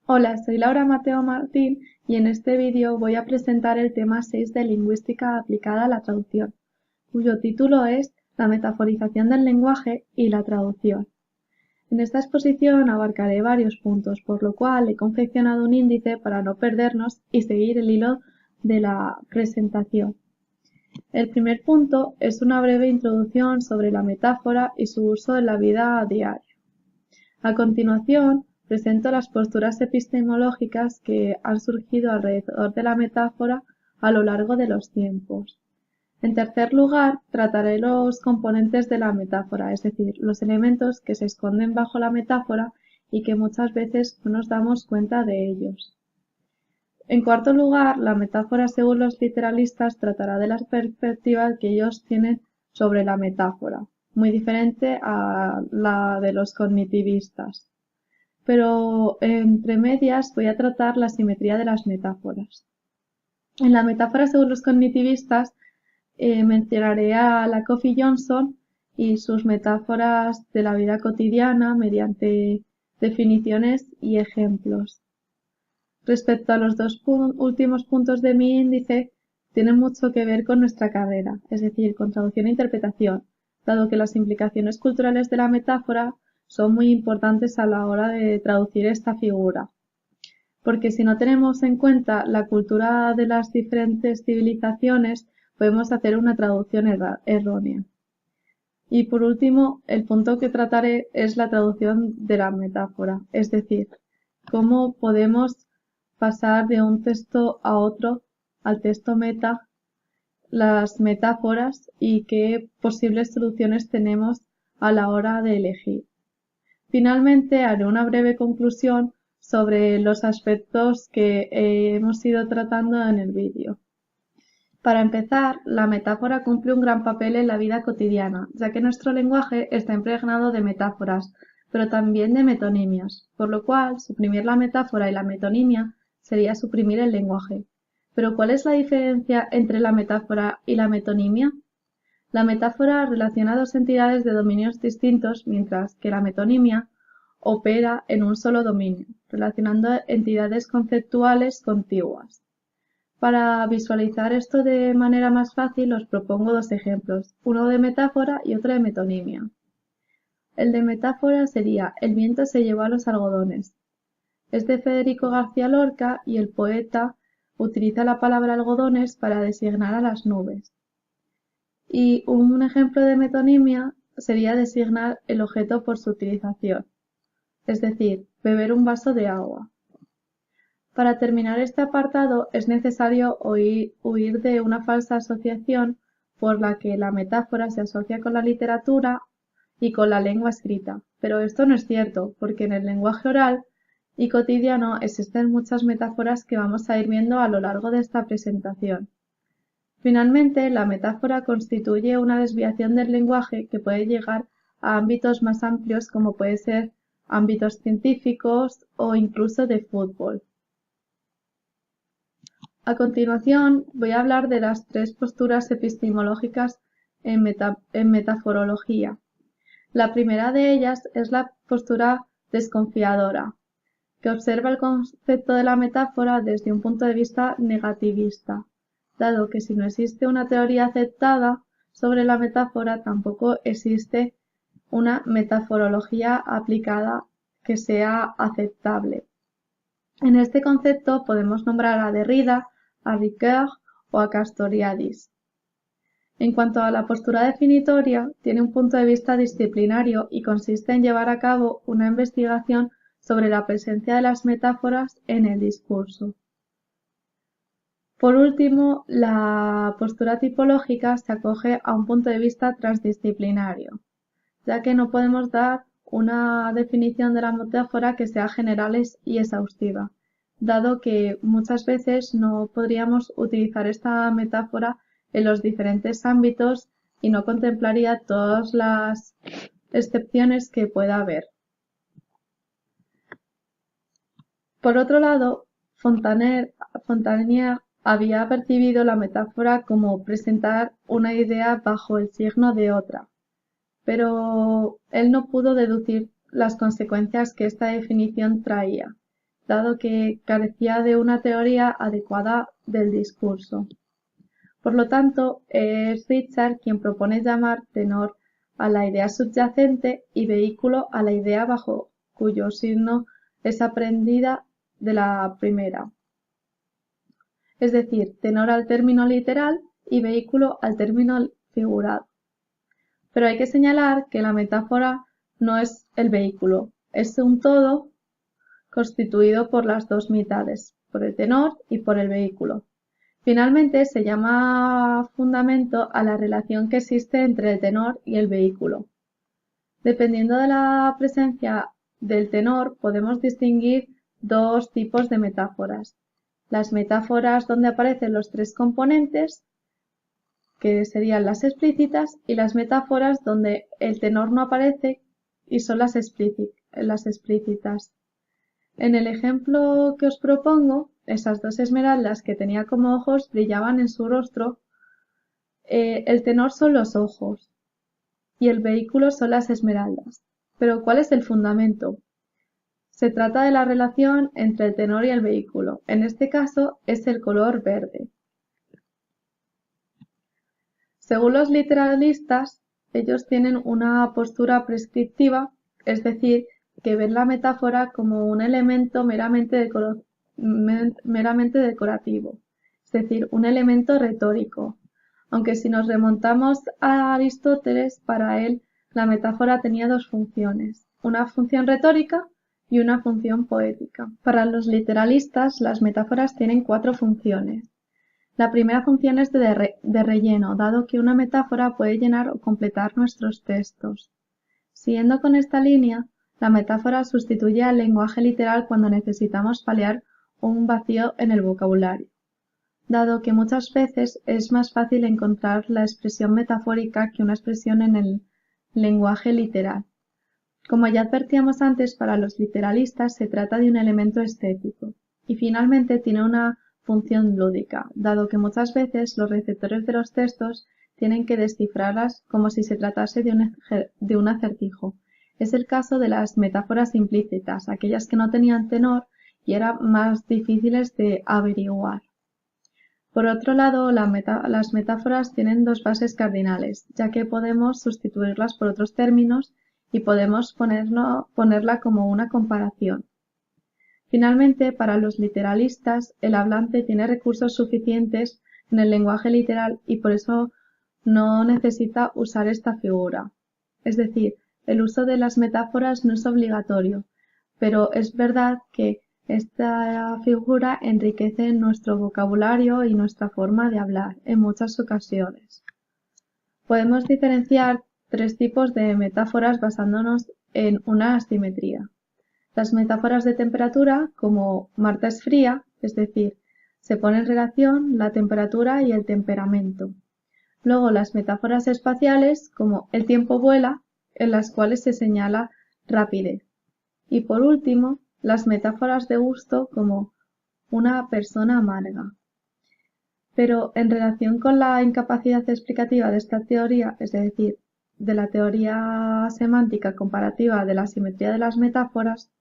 Hola, soy Laura Mateo Martín y en este vídeo voy a presentar el tema 6 de Lingüística aplicada a la traducción, cuyo título es La metaforización del lenguaje y la traducción. En esta exposición abarcaré varios puntos, por lo cual he confeccionado un índice para no perdernos y seguir el hilo de la presentación. El primer punto es una breve introducción sobre la metáfora y su uso en la vida diaria. A continuación, presento las posturas epistemológicas que han surgido alrededor de la metáfora a lo largo de los tiempos. En tercer lugar, trataré los componentes de la metáfora, es decir, los elementos que se esconden bajo la metáfora y que muchas veces no nos damos cuenta de ellos. En cuarto lugar, la metáfora, según los literalistas, tratará de la perspectiva que ellos tienen sobre la metáfora, muy diferente a la de los cognitivistas. Pero entre medias voy a tratar la simetría de las metáforas. En la metáfora, según los cognitivistas, mencionaré a Lakoff y Johnson y sus metáforas de la vida cotidiana mediante definiciones y ejemplos. Respecto a los dos últimos puntos de mi índice, tienen mucho que ver con nuestra carrera, es decir, con traducción e interpretación, dado que las implicaciones culturales de la metáfora son muy importantes a la hora de traducir esta figura. Porque si no tenemos en cuenta la cultura de las diferentes civilizaciones, podemos hacer una traducción errónea. Y por último, el punto que trataré es la traducción de la metáfora, es decir, cómo podemos pasar de un texto a otro, al texto meta, las metáforas y qué posibles soluciones tenemos a la hora de elegir. Finalmente, haré una breve conclusión sobre los aspectos que hemos ido tratando en el vídeo. Para empezar, la metáfora cumple un gran papel en la vida cotidiana, ya que nuestro lenguaje está impregnado de metáforas, pero también de metonimias, por lo cual suprimir la metáfora y la metonimia sería suprimir el lenguaje. Pero ¿cuál es la diferencia entre la metáfora y la metonimia? La metáfora relaciona dos entidades de dominios distintos, mientras que la metonimia opera en un solo dominio, relacionando entidades conceptuales contiguas. Para visualizar esto de manera más fácil os propongo dos ejemplos, uno de metáfora y otro de metonimia. El de metáfora sería El viento se llevó a los algodones. Es de Federico García Lorca y el poeta utiliza la palabra algodones para designar a las nubes. Y un ejemplo de metonimia sería designar el objeto por su utilización, es decir, beber un vaso de agua. Para terminar este apartado es necesario huir de una falsa asociación por la que la metáfora se asocia con la literatura y con la lengua escrita, pero esto no es cierto, porque en el lenguaje oral y cotidiano existen muchas metáforas que vamos a ir viendo a lo largo de esta presentación. Finalmente, la metáfora constituye una desviación del lenguaje que puede llegar a ámbitos más amplios como puede ser ámbitos científicos o incluso de fútbol. A continuación, voy a hablar de las tres posturas epistemológicas en metaforología. La primera de ellas es la postura desconfiadora, que observa el concepto de la metáfora desde un punto de vista negativista, dado que si no existe una teoría aceptada sobre la metáfora, tampoco existe una metaforología aplicada que sea aceptable. En este concepto podemos nombrar a Derrida, a Ricoeur o a Castoriadis. En cuanto a la postura definitoria, tiene un punto de vista disciplinario y consiste en llevar a cabo una investigación sobre la presencia de las metáforas en el discurso. Por último, la postura tipológica se acoge a un punto de vista transdisciplinario, ya que no podemos dar una definición de la metáfora que sea general y exhaustiva, dado que muchas veces no podríamos utilizar esta metáfora en los diferentes ámbitos y no contemplaría todas las excepciones que pueda haber. Por otro lado, Fontanier había percibido la metáfora como presentar una idea bajo el signo de otra, pero él no pudo deducir las consecuencias que esta definición traía, dado que carecía de una teoría adecuada del discurso. Por lo tanto, es Richard quien propone llamar tenor a la idea subyacente y vehículo a la idea bajo cuyo signo es aprendida de la primera. Es decir, tenor al término literal y vehículo al término figurado. Pero hay que señalar que la metáfora no es el vehículo, es un todo constituido por las dos mitades, por el tenor y por el vehículo. Finalmente, se llama fundamento a la relación que existe entre el tenor y el vehículo. Dependiendo de la presencia del tenor, podemos distinguir dos tipos de metáforas. Las metáforas donde aparecen los tres componentes, que serían las explícitas, y las metáforas donde el tenor no aparece y son las explícitas. En el ejemplo que os propongo, esas dos esmeraldas que tenía como ojos brillaban en su rostro. El tenor son los ojos y el vehículo son las esmeraldas. Pero ¿cuál es el fundamento? Se trata de la relación entre el tenor y el vehículo. En este caso es el color verde. Según los literalistas, ellos tienen una postura prescriptiva, es decir, que ven la metáfora como un elemento meramente decorativo, es decir, un elemento retórico. Aunque si nos remontamos a Aristóteles, para él la metáfora tenía dos funciones, una función retórica y una función poética. Para los literalistas, las metáforas tienen cuatro funciones. La primera función es de relleno, dado que una metáfora puede llenar o completar nuestros textos. Siguiendo con esta línea, la metáfora sustituye al lenguaje literal cuando necesitamos paliar un vacío en el vocabulario, dado que muchas veces es más fácil encontrar la expresión metafórica que una expresión en el lenguaje literal. Como ya advertíamos antes, para los literalistas se trata de un elemento estético, y finalmente tiene una función lúdica, dado que muchas veces los receptores de los textos tienen que descifrarlas como si se tratase de un acertijo. Es el caso de las metáforas implícitas, aquellas que no tenían tenor y eran más difíciles de averiguar. Por otro lado, las metáforas tienen dos bases cardinales, ya que podemos sustituirlas por otros términos y podemos ponerla como una comparación. Finalmente, para los literalistas, el hablante tiene recursos suficientes en el lenguaje literal y por eso no necesita usar esta figura. Es decir, el uso de las metáforas no es obligatorio, pero es verdad que esta figura enriquece nuestro vocabulario y nuestra forma de hablar en muchas ocasiones. Podemos diferenciar tres tipos de metáforas basándonos en una asimetría. Las metáforas de temperatura, como Marta es fría, es decir, se pone en relación la temperatura y el temperamento. Luego las metáforas espaciales, como el tiempo vuela, en las cuales se señala rapidez. Y por último, las metáforas de gusto, como una persona amarga. Pero en relación con la incapacidad explicativa de esta teoría, es decir, de la teoría semántica comparativa de la simetría de las metáforas,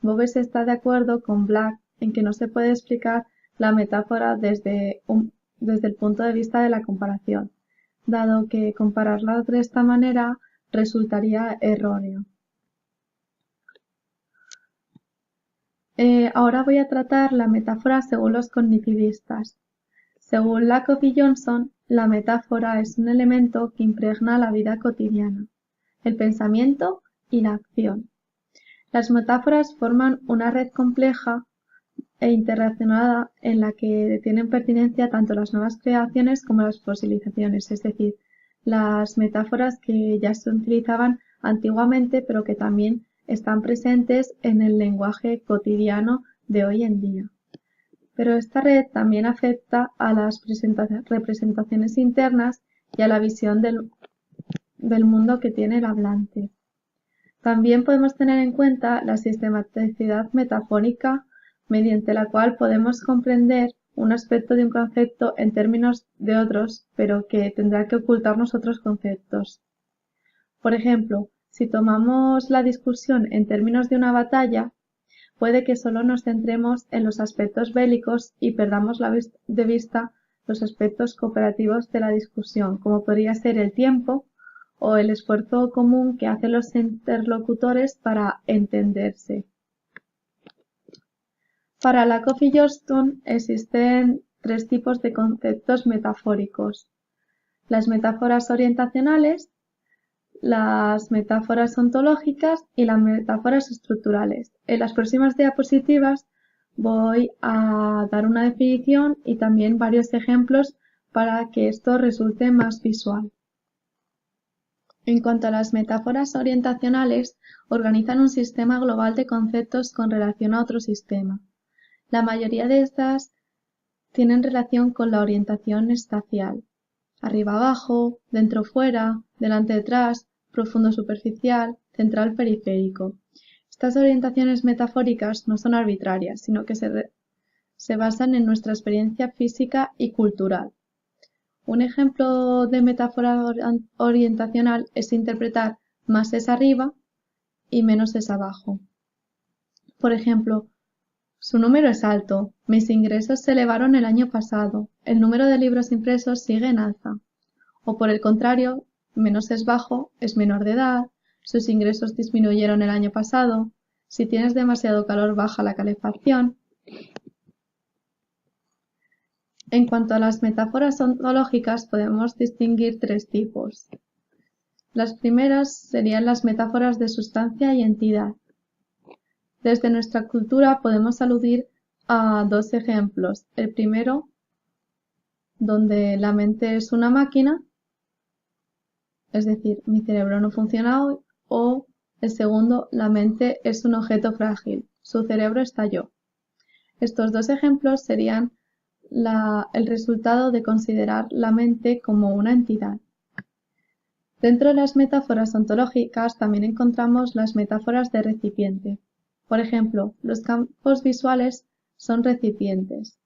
Boves está de acuerdo con Black en que no se puede explicar la metáfora desde el punto de vista de la comparación, dado que compararla de esta manera resultaría erróneo. Ahora voy a tratar la metáfora según los cognitivistas. Según Lakoff y Johnson, la metáfora es un elemento que impregna la vida cotidiana, el pensamiento y la acción. Las metáforas forman una red compleja e interrelacionada en la que tienen pertinencia tanto las nuevas creaciones como las fosilizaciones, es decir, las metáforas que ya se utilizaban antiguamente pero que también están presentes en el lenguaje cotidiano de hoy en día. Pero esta red también afecta a las representaciones internas y a la visión del mundo que tiene el hablante. También podemos tener en cuenta la sistematicidad metafórica mediante la cual podemos comprender un aspecto de un concepto en términos de otros, pero que tendrá que ocultarnos otros conceptos. Por ejemplo, si tomamos la discusión en términos de una batalla, puede que solo nos centremos en los aspectos bélicos y perdamos de vista los aspectos cooperativos de la discusión, como podría ser el tiempo o el esfuerzo común que hacen los interlocutores para entenderse. Para Lakoff y Johnston existen tres tipos de conceptos metafóricos: las metáforas orientacionales, las metáforas ontológicas y las metáforas estructurales. En las próximas diapositivas voy a dar una definición y también varios ejemplos para que esto resulte más visual. En cuanto a las metáforas orientacionales, organizan un sistema global de conceptos con relación a otro sistema. La mayoría de estas tienen relación con la orientación espacial: arriba-abajo, dentro-fuera, delante-detrás, profundo-superficial, central-periférico. Estas orientaciones metafóricas no son arbitrarias, sino que se basan en nuestra experiencia física y cultural. Un ejemplo de metáfora orientacional es interpretar más es arriba y menos es abajo. Por ejemplo, su número es alto, mis ingresos se elevaron el año pasado, el número de libros impresos sigue en alza. O por el contrario, menos es bajo, es menor de edad, sus ingresos disminuyeron el año pasado, si tienes demasiado calor baja la calefacción. En cuanto a las metáforas ontológicas, podemos distinguir tres tipos. Las primeras serían las metáforas de sustancia y entidad. Desde nuestra cultura podemos aludir a dos ejemplos. El primero, donde la mente es una máquina, es decir, mi cerebro no funciona hoy, o el segundo, la mente es un objeto frágil, su cerebro estalló. Estos dos ejemplos serían el resultado de considerar la mente como una entidad. Dentro de las metáforas ontológicas también encontramos las metáforas de recipiente. Por ejemplo, los campos visuales son recipientes.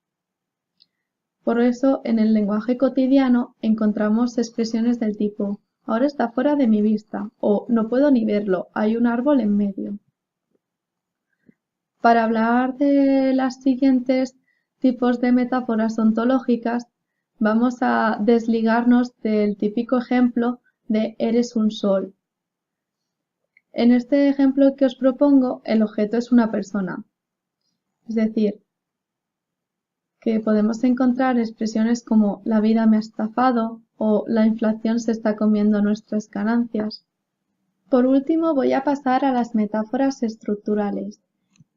Por eso, en el lenguaje cotidiano encontramos expresiones del tipo ahora está fuera de mi vista o no puedo ni verlo, hay un árbol en medio. Para hablar de los siguientes tipos de metáforas ontológicas, vamos a desligarnos del típico ejemplo de eres un sol. En este ejemplo que os propongo, el objeto es una persona. Es decir, que podemos encontrar expresiones como la vida me ha estafado o la inflación se está comiendo nuestras ganancias. Por último, voy a pasar a las metáforas estructurales,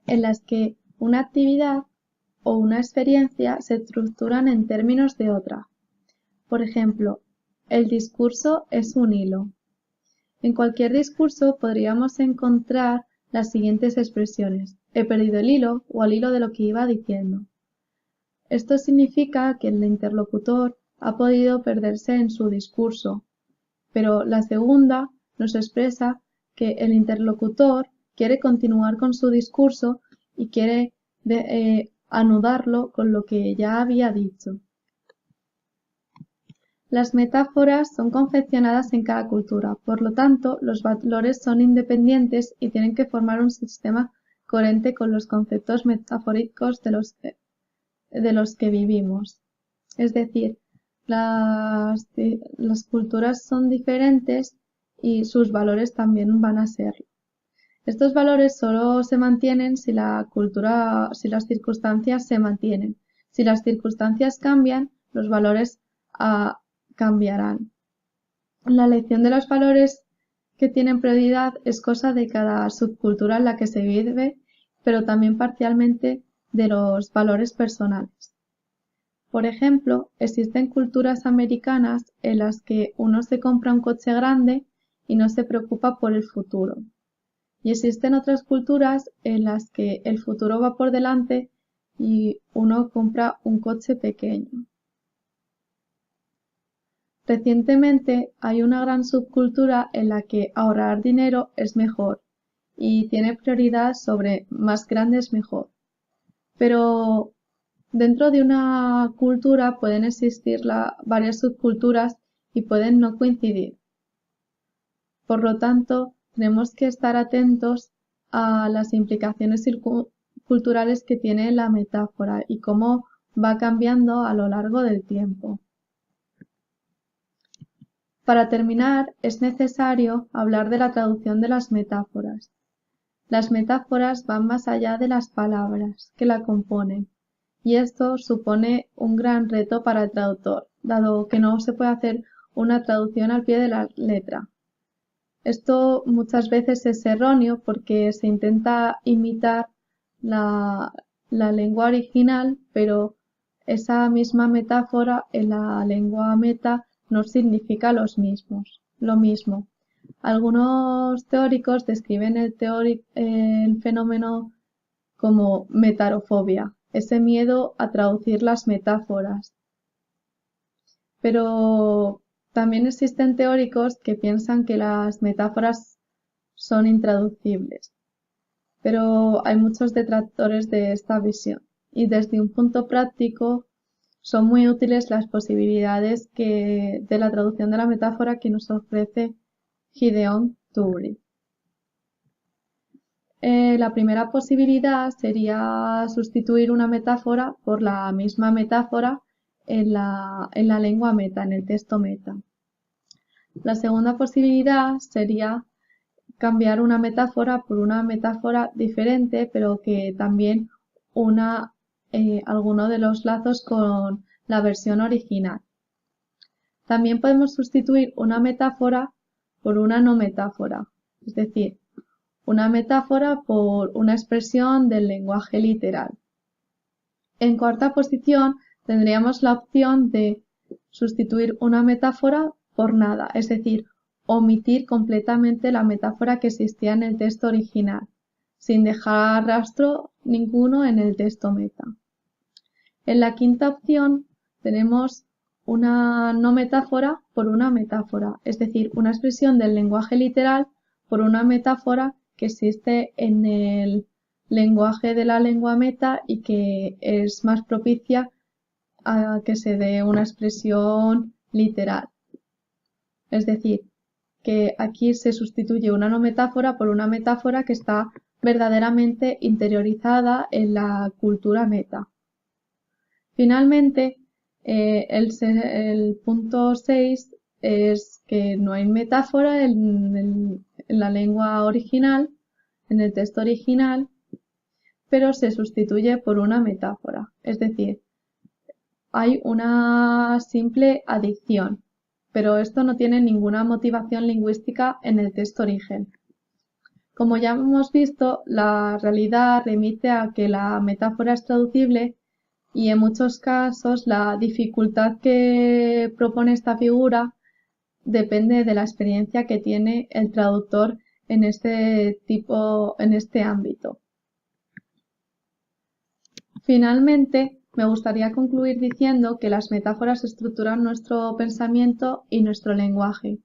en las que una actividad o una experiencia se estructuran en términos de otra. Por ejemplo, el discurso es un hilo. En cualquier discurso podríamos encontrar las siguientes expresiones: he perdido el hilo o al hilo de lo que iba diciendo. Esto significa que el interlocutor ha podido perderse en su discurso, pero la segunda nos expresa que el interlocutor quiere continuar con su discurso y quiere anudarlo con lo que ya había dicho. Las metáforas son confeccionadas en cada cultura, por lo tanto, los valores son independientes y tienen que formar un sistema coherente con los conceptos metafóricos de los que vivimos. Es decir, las culturas son diferentes y sus valores también van a serlo. Estos valores solo se mantienen si las circunstancias se mantienen. Si las circunstancias cambian, los valores cambiarán. La elección de los valores que tienen prioridad es cosa de cada subcultura en la que se vive, pero también parcialmente de los valores personales. Por ejemplo, existen culturas americanas en las que uno se compra un coche grande y no se preocupa por el futuro. Y existen otras culturas en las que el futuro va por delante y uno compra un coche pequeño. Recientemente hay una gran subcultura en la que ahorrar dinero es mejor y tiene prioridad sobre más grande es mejor. Pero dentro de una cultura pueden existir varias subculturas y pueden no coincidir. Por lo tanto, tenemos que estar atentos a las implicaciones culturales que tiene la metáfora y cómo va cambiando a lo largo del tiempo. Para terminar, es necesario hablar de la traducción de las metáforas. Las metáforas van más allá de las palabras que la componen, y esto supone un gran reto para el traductor, dado que no se puede hacer una traducción al pie de la letra. Esto muchas veces es erróneo porque se intenta imitar la lengua original, pero esa misma metáfora en la lengua meta no significa lo mismo. Algunos teóricos describen el fenómeno como metarofobia, ese miedo a traducir las metáforas. Pero también existen teóricos que piensan que las metáforas son intraducibles. Pero hay muchos detractores de esta visión y desde un punto práctico son muy útiles las posibilidades de la traducción de la metáfora que nos ofrece Gideon Toury. La primera posibilidad sería sustituir una metáfora por la misma metáfora en la lengua meta, en el texto meta. La segunda posibilidad sería cambiar una metáfora por una metáfora diferente, pero que también una alguno de los lazos con la versión original. También podemos sustituir una metáfora por una no metáfora, es decir, una metáfora por una expresión del lenguaje literal. En cuarta posición tendríamos la opción de sustituir una metáfora por nada, es decir, omitir completamente la metáfora que existía en el texto original, sin dejar rastro ninguno en el texto meta. En la quinta opción tenemos una no metáfora por una metáfora, es decir, una expresión del lenguaje literal por una metáfora que existe en el lenguaje de la lengua meta y que es más propicia a que se dé una expresión literal. Es decir, que aquí se sustituye una no metáfora por una metáfora que está verdaderamente interiorizada en la cultura meta. Finalmente, el punto 6 es que no hay metáfora en la lengua original, en el texto original, pero se sustituye por una metáfora. Es decir, hay una simple adición, pero esto no tiene ninguna motivación lingüística en el texto origen. Como ya hemos visto, la realidad remite a que la metáfora es traducible y en muchos casos la dificultad que propone esta figura depende de la experiencia que tiene el traductor en este ámbito. Finalmente, me gustaría concluir diciendo que las metáforas estructuran nuestro pensamiento y nuestro lenguaje.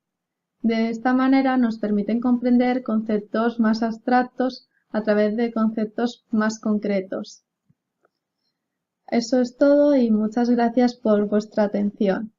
De esta manera nos permiten comprender conceptos más abstractos a través de conceptos más concretos. Eso es todo y muchas gracias por vuestra atención.